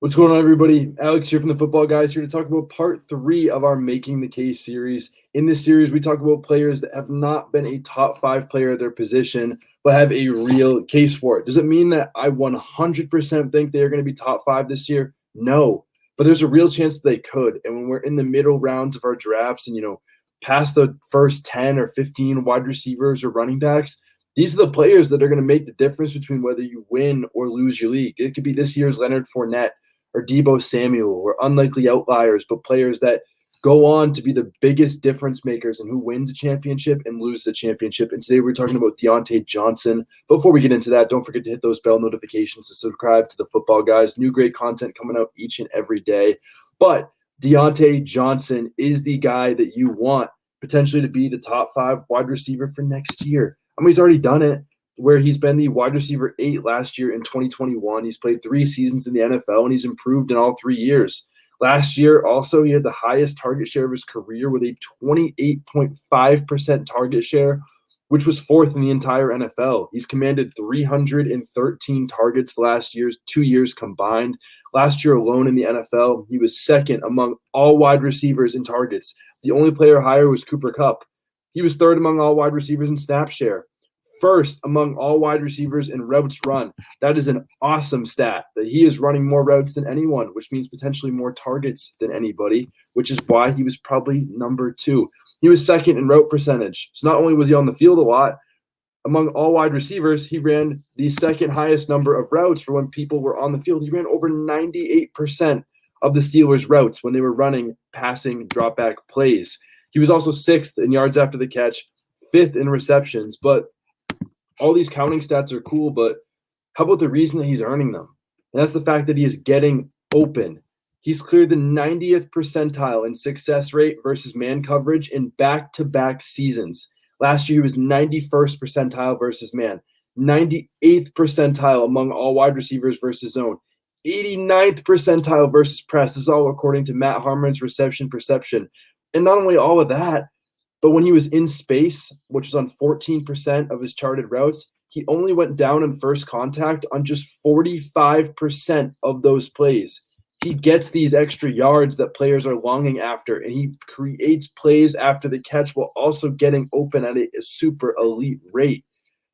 What's going on, everybody? Alex here from the Football Guys, here to talk about part 3 of our Making the Case series. In this series, we talk about players that have not been a top 5 player at their position, but have a real case for it. Does it mean that I 100% think they are going to be top 5 this year? No, but there's a real chance that they could. And when we're in the middle rounds of our drafts and, past the first 10 or 15 wide receivers or running backs, these are the players that are going to make the difference between whether you win or lose your league. It could be this year's Leonard Fournette or Deebo Samuel, or unlikely outliers, but players that go on to be the biggest difference makers and who wins a championship and loses a championship. And today we're talking about Diontae Johnson. Before we get into that, don't forget to hit those bell notifications and subscribe to the Football Guys. New great content coming out each and every day. But Diontae Johnson is the guy that you want potentially to be the top 5 wide receiver for next year. I mean, he's already done it, where he's been the wide receiver 8 last year in 2021. He's played 3 seasons in the NFL, and he's improved in all 3 years. Last year, also, he had the highest target share of his career with a 28.5% target share, which was 4th in the entire NFL. He's commanded 313 targets the last 2 years combined. Last year alone in the NFL, he was 2nd among all wide receivers in targets. The only player higher was Cooper Kupp. He was 3rd among all wide receivers in snap share. 1st among all wide receivers in routes run. That is an awesome stat, that he is running more routes than anyone, which means potentially more targets than anybody, which is why he was probably number 2. He was 2nd in route percentage. So not only was he on the field a lot, among all wide receivers, he ran the 2nd highest number of routes for when people were on the field. He ran over 98% of the Steelers' routes when they were running passing drop-back plays. He was also 6th in yards after the catch, 5th in receptions, but all these counting stats are cool, but how about the reason that he's earning them? And that's the fact that he is getting open. He's cleared the 90th percentile in success rate versus man coverage in back-to-back seasons. Last year, he was 91st percentile versus man, 98th percentile among all wide receivers versus zone, 89th percentile versus press. This is all according to Matt Harmon's reception perception. And not only all of that, but when he was in space, which was on 14% of his charted routes, he only went down in first contact on just 45% of those plays. He gets these extra yards that players are longing after, and he creates plays after the catch while also getting open at a super elite rate.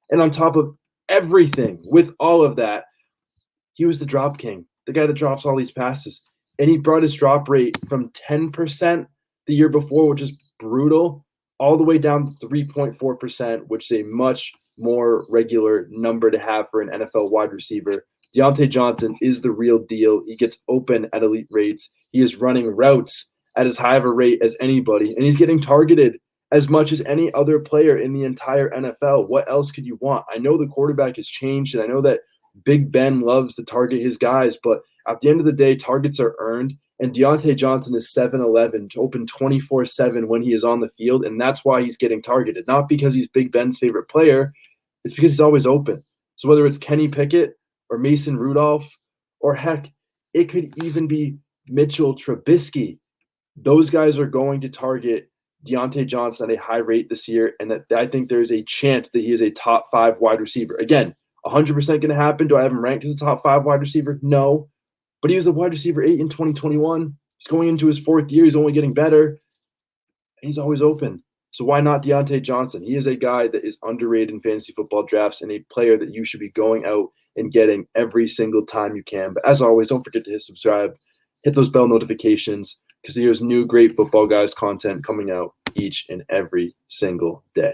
And on top of everything, with all of that, he was the drop king, the guy that drops all these passes. And he brought his drop rate from 10% the year before, which is brutal, all the way down to 3.4%, which is a much more regular number to have for an NFL wide receiver. Diontae Johnson is the real deal. He gets open at elite rates. He is running routes at as high of a rate as anybody, and he's getting targeted as much as any other player in the entire NFL. What else could you want? I know the quarterback has changed, and I know that Big Ben loves to target his guys, but at the end of the day, targets are earned. And Diontae Johnson is 7'11", open 24/7 when he is on the field, and that's why he's getting targeted. Not because he's Big Ben's favorite player, it's because he's always open. So whether it's Kenny Pickett or Mason Rudolph, or heck, it could even be Mitchell Trubisky, those guys are going to target Diontae Johnson at a high rate this year, and that I think there's a chance that he is a top 5 wide receiver. Again, 100% going to happen. Do I have him ranked as a top 5 wide receiver? No. But he was a wide receiver 8 in 2021. He's going into his 4th year. He's only getting better. And he's always open. So why not Diontae Johnson? He is a guy that is underrated in fantasy football drafts and a player that you should be going out and getting every single time you can. But as always, don't forget to hit subscribe, hit those bell notifications, because there's new great Football Guys content coming out each and every single day.